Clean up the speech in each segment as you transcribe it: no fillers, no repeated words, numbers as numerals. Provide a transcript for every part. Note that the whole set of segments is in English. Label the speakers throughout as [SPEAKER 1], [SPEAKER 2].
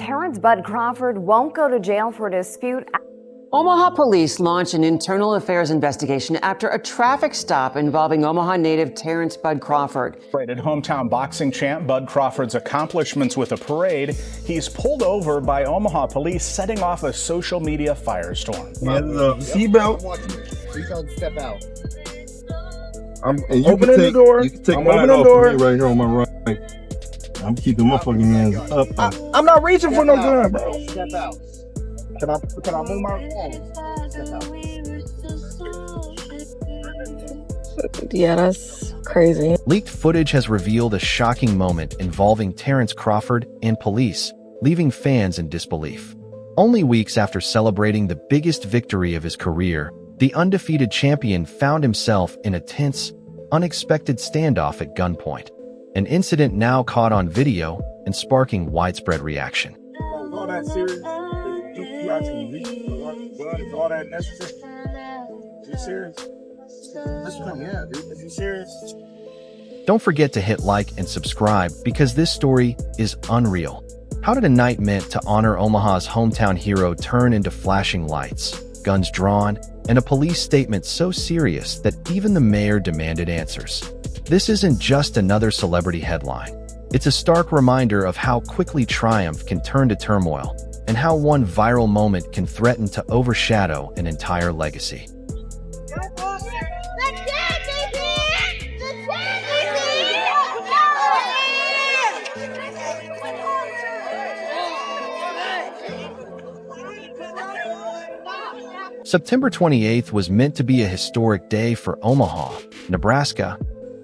[SPEAKER 1] Terence "Bud" Crawford won't go to jail for a dispute.
[SPEAKER 2] Omaha police launched an internal affairs investigation after a traffic stop involving Omaha native Terence "Bud" Crawford.
[SPEAKER 3] Celebrated hometown boxing champ Bud Crawford's accomplishments with a parade. He's pulled over by Omaha police, setting off a social media firestorm.
[SPEAKER 4] He has a seatbelt.
[SPEAKER 5] Please don't step out.
[SPEAKER 4] I'm
[SPEAKER 5] opening the door.
[SPEAKER 4] You can take
[SPEAKER 5] I'm
[SPEAKER 4] mine
[SPEAKER 5] opening
[SPEAKER 4] off
[SPEAKER 5] the door.
[SPEAKER 4] of me right here on my right. I'm keeping my fucking hands up.
[SPEAKER 5] I'm not reaching for no
[SPEAKER 4] Step
[SPEAKER 5] gun, bro. Step out. Can I move my phone? Step out.
[SPEAKER 6] Yeah, that's crazy.
[SPEAKER 7] Leaked footage has revealed a shocking moment involving Terence Crawford and police, leaving fans in disbelief. Only weeks after celebrating the biggest victory of his career, the undefeated champion found himself in a tense, unexpected standoff at gunpoint. An incident now caught on video and sparking widespread reaction.
[SPEAKER 5] All that serious? You actually is all that necessary? You serious? Let's come, yeah, dude. Is you serious?
[SPEAKER 7] Don't forget to hit like and subscribe because this story is unreal. How did a night meant to honor Omaha's hometown hero turn into flashing lights, guns drawn, and a police statement so serious that even the mayor demanded answers? This isn't just another celebrity headline. It's a stark reminder of how quickly triumph can turn to turmoil, and how one viral moment can threaten to overshadow an entire legacy. September 28th was meant to be a historic day for Omaha, Nebraska,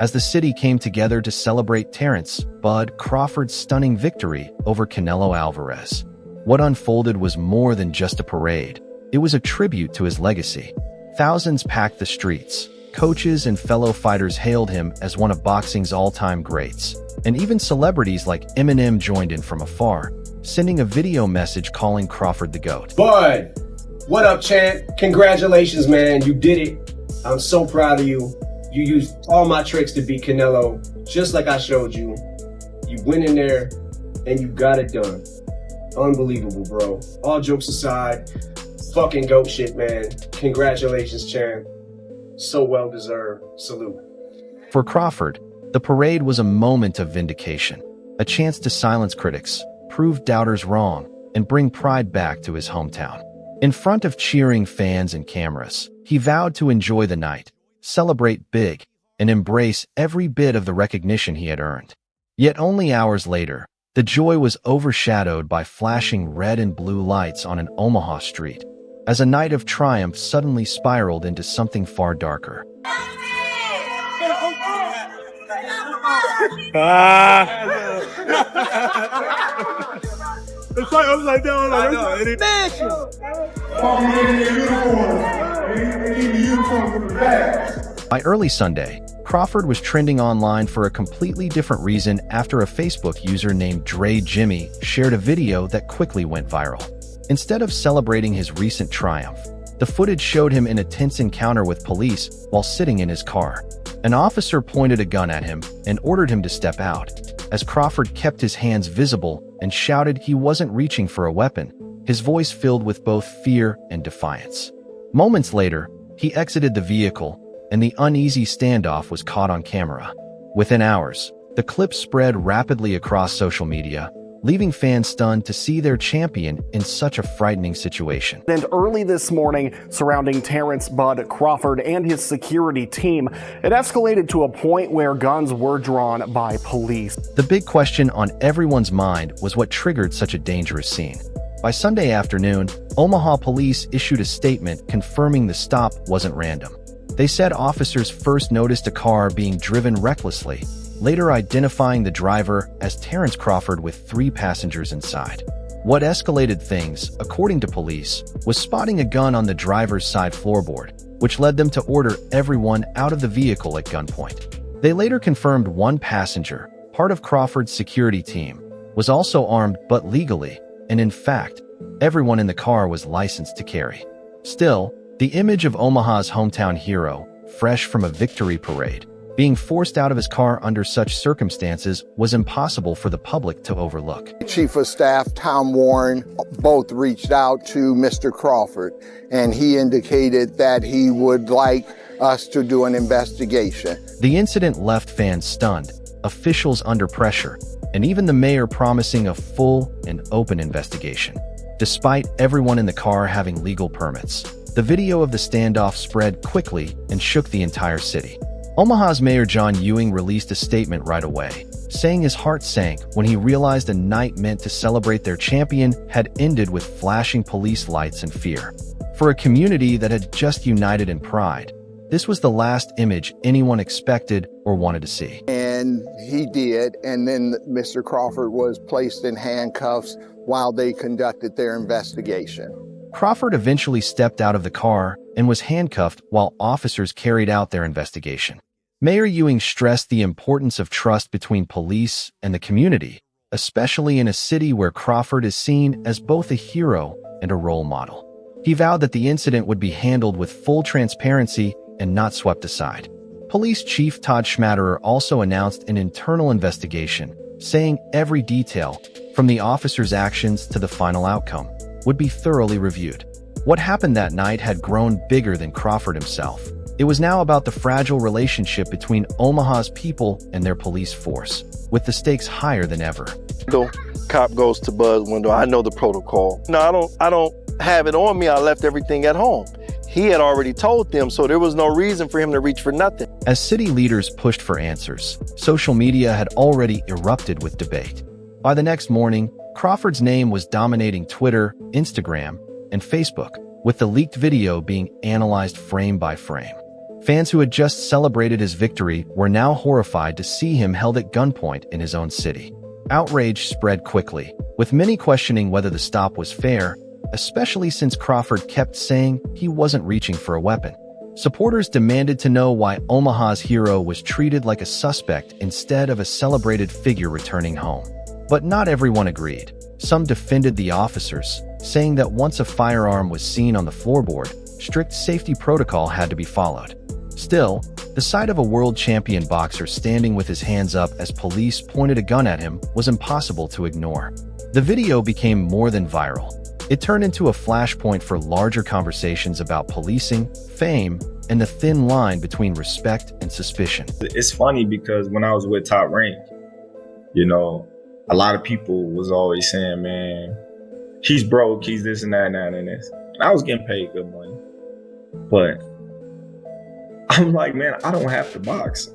[SPEAKER 7] as the city came together to celebrate Terence "Bud" Crawford's stunning victory over Canelo Alvarez. What unfolded was more than just a parade. It was a tribute to his legacy. Thousands packed the streets. Coaches and fellow fighters hailed him as one of boxing's all-time greats. And even celebrities like Eminem joined in from afar, sending a video message calling Crawford the GOAT.
[SPEAKER 8] Bud, what up, champ? Congratulations, man. You did it. I'm so proud of you. You used all my tricks to beat Canelo, just like I showed you. You went in there and you got it done. Unbelievable, bro. All jokes aside, fucking GOAT shit, man. Congratulations, champ. So well deserved. Salute.
[SPEAKER 7] For Crawford, the parade was a moment of vindication, a chance to silence critics, prove doubters wrong, and bring pride back to his hometown. In front of cheering fans and cameras, he vowed to enjoy the night, celebrate big, and embrace every bit of the recognition he had earned. Yet only hours later, the joy was overshadowed by flashing red and blue lights on an Omaha street, as a night of triumph suddenly spiraled into something far darker.
[SPEAKER 5] It's like upside down.
[SPEAKER 7] By early Sunday, Crawford was trending online for a completely different reason after a Facebook user named Dre Jimmy shared a video that quickly went viral. Instead of celebrating his recent triumph, the footage showed him in a tense encounter with police while sitting in his car. An officer pointed a gun at him and ordered him to step out, as Crawford kept his hands visible and shouted he wasn't reaching for a weapon, his voice filled with both fear and defiance. Moments later, he exited the vehicle, and the uneasy standoff was caught on camera. Within hours, the clip spread rapidly across social media, leaving fans stunned to see their champion in such a frightening situation.
[SPEAKER 9] And early this morning, surrounding Terence "Bud" Crawford and his security team, it escalated to a point where guns were drawn by police.
[SPEAKER 7] The big question on everyone's mind was what triggered such a dangerous scene. By Sunday afternoon, Omaha police issued a statement confirming the stop wasn't random. They said officers first noticed a car being driven recklessly, later identifying the driver as Terence Crawford with 3 passengers inside. What escalated things, according to police, was spotting a gun on the driver's side floorboard, which led them to order everyone out of the vehicle at gunpoint. They later confirmed one passenger, part of Crawford's security team, was also armed but legally, and in fact, everyone in the car was licensed to carry. Still, the image of Omaha's hometown hero, fresh from a victory parade, Being forced out of his car under such circumstances was impossible for the public to overlook.
[SPEAKER 10] Chief of Staff Tom Warren both reached out to Mr. Crawford, and he indicated that he would like us to do an investigation.
[SPEAKER 7] The incident left fans stunned, officials under pressure, and even the mayor promising a full and open investigation. Despite everyone in the car having legal permits, the video of the standoff spread quickly and shook the entire city. Omaha's Mayor John Ewing released a statement right away, saying his heart sank when he realized a night meant to celebrate their champion had ended with flashing police lights and fear. For a community that had just united in pride, this was the last image anyone expected or wanted to see.
[SPEAKER 10] And he did, and then Mr. Crawford was placed in handcuffs while they conducted their investigation.
[SPEAKER 7] Crawford eventually stepped out of the car and was handcuffed while officers carried out their investigation. Mayor Ewing stressed the importance of trust between police and the community, especially in a city where Crawford is seen as both a hero and a role model. He vowed that the incident would be handled with full transparency and not swept aside. Police Chief Todd Schmatterer also announced an internal investigation, saying every detail, from the officer's actions to the final outcome, would be thoroughly reviewed. What happened that night had grown bigger than Crawford himself. It was now about the fragile relationship between Omaha's people and their police force, with the stakes higher than ever.
[SPEAKER 11] Cop goes to Bud's window. I know the protocol. No, I don't have it on me. I left everything at home. He had already told them, so there was no reason for him to reach for nothing.
[SPEAKER 7] As city leaders pushed for answers, social media had already erupted with debate. By the next morning, Crawford's name was dominating Twitter, Instagram, and Facebook, with the leaked video being analyzed frame by frame. Fans who had just celebrated his victory were now horrified to see him held at gunpoint in his own city. Outrage spread quickly, with many questioning whether the stop was fair, especially since Crawford kept saying he wasn't reaching for a weapon. Supporters demanded to know why Omaha's hero was treated like a suspect instead of a celebrated figure returning home. But not everyone agreed. Some defended the officers, saying that once a firearm was seen on the floorboard, strict safety protocol had to be followed. Still, the sight of a world champion boxer standing with his hands up as police pointed a gun at him was impossible to ignore. The video became more than viral. It turned into a flashpoint for larger conversations about policing, fame, and the thin line between respect and suspicion.
[SPEAKER 5] It's funny because when I was with Top Rank, a lot of people was always saying, man, he's broke, he's this and that and that and this. And I was getting paid good money. But I'm like, man, I don't have to box.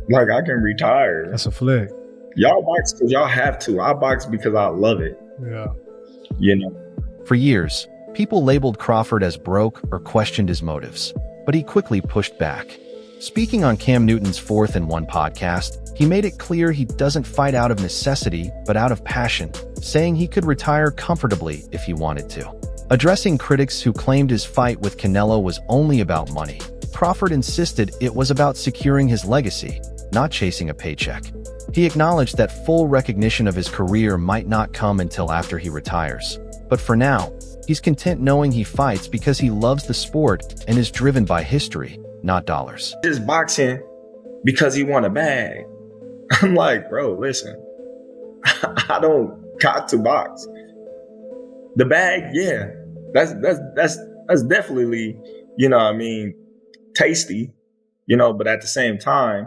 [SPEAKER 5] Like, I can retire.
[SPEAKER 4] That's a flag.
[SPEAKER 5] Y'all box because y'all have to. I box because I love it.
[SPEAKER 4] Yeah.
[SPEAKER 7] For years, people labeled Crawford as broke or questioned his motives, but he quickly pushed back. Speaking on Cam Newton's 4th and 1 podcast, he made it clear he doesn't fight out of necessity, but out of passion, saying he could retire comfortably if he wanted to. Addressing critics who claimed his fight with Canelo was only about money, Crawford insisted it was about securing his legacy, not chasing a paycheck. He acknowledged that full recognition of his career might not come until after he retires. But for now, he's content knowing he fights because he loves the sport and is driven by history, not dollars.
[SPEAKER 5] Just boxing because he won a bag. I'm like, bro, listen, I don't got to box. The bag, yeah, that's definitely, tasty, but at the same time,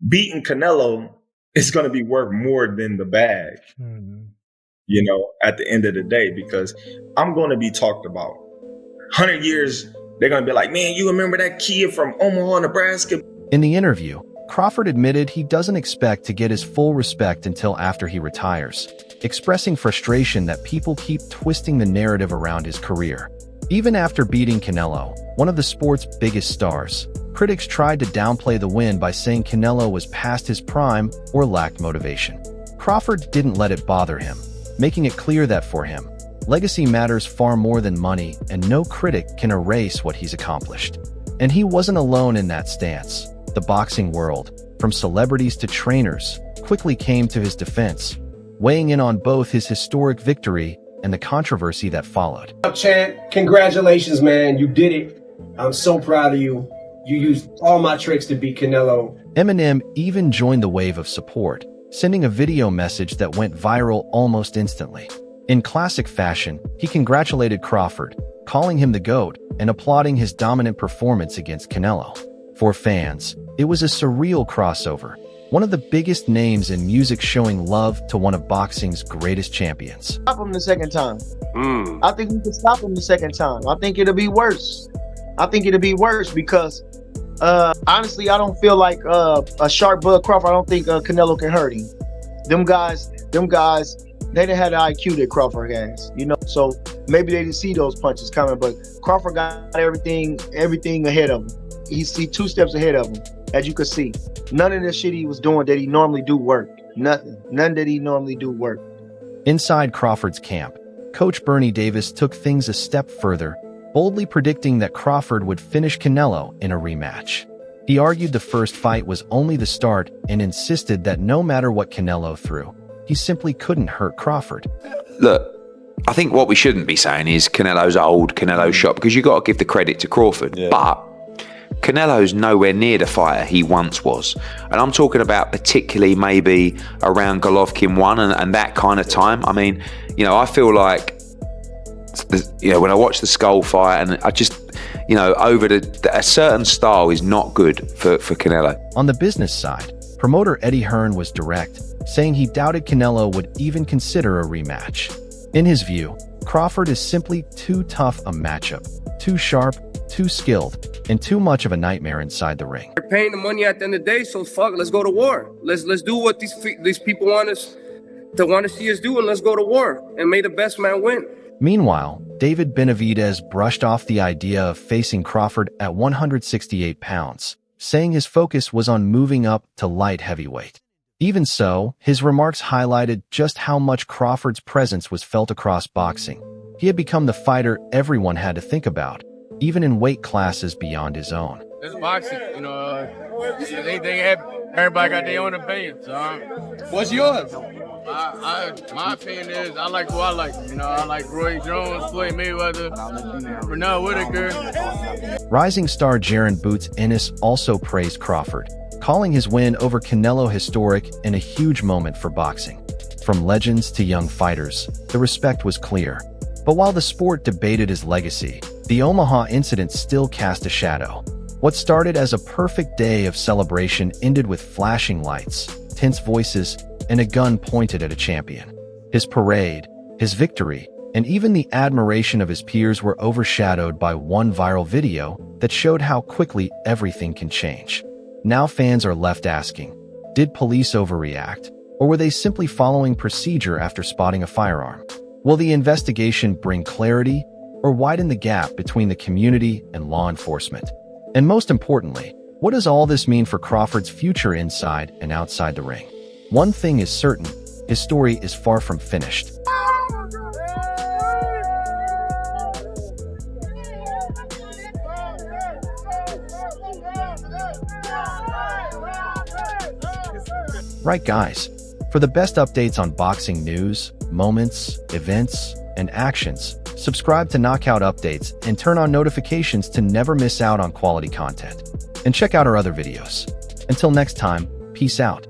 [SPEAKER 5] beating Canelo is going to be worth more than the bag. At the end of the day, because I'm going to be talked about. 100 years, they're going to be like, man, you remember that kid from Omaha, Nebraska?
[SPEAKER 7] In the interview, Crawford admitted he doesn't expect to get his full respect until after he retires, expressing frustration that people keep twisting the narrative around his career. Even after beating Canelo, one of the sport's biggest stars, critics tried to downplay the win by saying Canelo was past his prime or lacked motivation. Crawford didn't let it bother him, making it clear that for him, legacy matters far more than money, and no critic can erase what he's accomplished. And he wasn't alone in that stance. The boxing world, from celebrities to trainers, quickly came to his defense, weighing in on both his historic victory and the controversy that followed.
[SPEAKER 8] Champ, congratulations, man. You did it. I'm so proud of you. You used all my tricks to beat Canelo.
[SPEAKER 7] Eminem even joined the wave of support, sending a video message that went viral almost instantly. In classic fashion, he congratulated Crawford, calling him the GOAT and applauding his dominant performance against Canelo. For fans, it was a surreal crossover, one of the biggest names in music showing love to one of boxing's greatest champions.
[SPEAKER 12] Stop him the second time. I think we can stop him the second time. I think it'll be worse. I think it'll be worse because honestly, I don't feel like a sharp Bud Crawford. I don't think Canelo can hurt him. Them guys, they didn't have the IQ that Crawford has, you know. So maybe they didn't see those punches coming, but Crawford got everything ahead of him. He's 2 steps ahead of him, as you could see. None of the shit he was doing that he normally do work. Nothing. None that he normally do work.
[SPEAKER 7] Inside Crawford's camp, Coach Bernie Davis took things a step further, boldly predicting that Crawford would finish Canelo in a rematch. He argued the first fight was only the start and insisted that no matter what Canelo threw, he simply couldn't hurt Crawford.
[SPEAKER 13] Look, I think what we shouldn't be saying is Canelo's old, Canelo's shot, because you've got to give the credit to Crawford. Yeah. But Canelo's nowhere near the fighter he once was. And I'm talking about particularly maybe around Golovkin 1 and that kind of time. I mean, you know, I feel like, you know, when I watch the Skull fight and I just, you know, a certain style is not good for Canelo.
[SPEAKER 7] On the business side, promoter Eddie Hearn was direct, saying he doubted Canelo would even consider a rematch. In his view, Crawford is simply too tough a matchup, too sharp, too skilled, and too much of a nightmare inside the ring.
[SPEAKER 14] They're paying the money at the end of the day, so fuck, let's go to war. Let's do what these people want to see us do, and let's go to war, and may the best man win.
[SPEAKER 7] Meanwhile, David Benavidez brushed off the idea of facing Crawford at 168 pounds, saying his focus was on moving up to light heavyweight. Even so, his remarks highlighted just how much Crawford's presence was felt across boxing. He had become the fighter everyone had to think about, even in weight classes beyond his own.
[SPEAKER 15] It's boxing, you know, everybody got their own opinion. So, what's yours? My opinion is I like who I like. You know, I like Roy Jones, Floyd Mayweather, Bernard Whitaker.
[SPEAKER 7] Rising star Jaron Boots Ennis also praised Crawford, calling his win over Canelo historic and a huge moment for boxing. From legends to young fighters, the respect was clear. But while the sport debated his legacy, the Omaha incident still cast a shadow. What started as a perfect day of celebration ended with flashing lights, tense voices, and a gun pointed at a champion. His parade, his victory, and even the admiration of his peers were overshadowed by one viral video that showed how quickly everything can change. Now fans are left asking, did police overreact, or were they simply following procedure after spotting a firearm? Will the investigation bring clarity or widen the gap between the community and law enforcement? And most importantly, what does all this mean for Crawford's future inside and outside the ring? One thing is certain, his story is far from finished. Right, guys? For the best updates on boxing news, moments, events, and actions, subscribe to Knockout Updates and turn on notifications to never miss out on quality content. And check out our other videos. Until next time, peace out.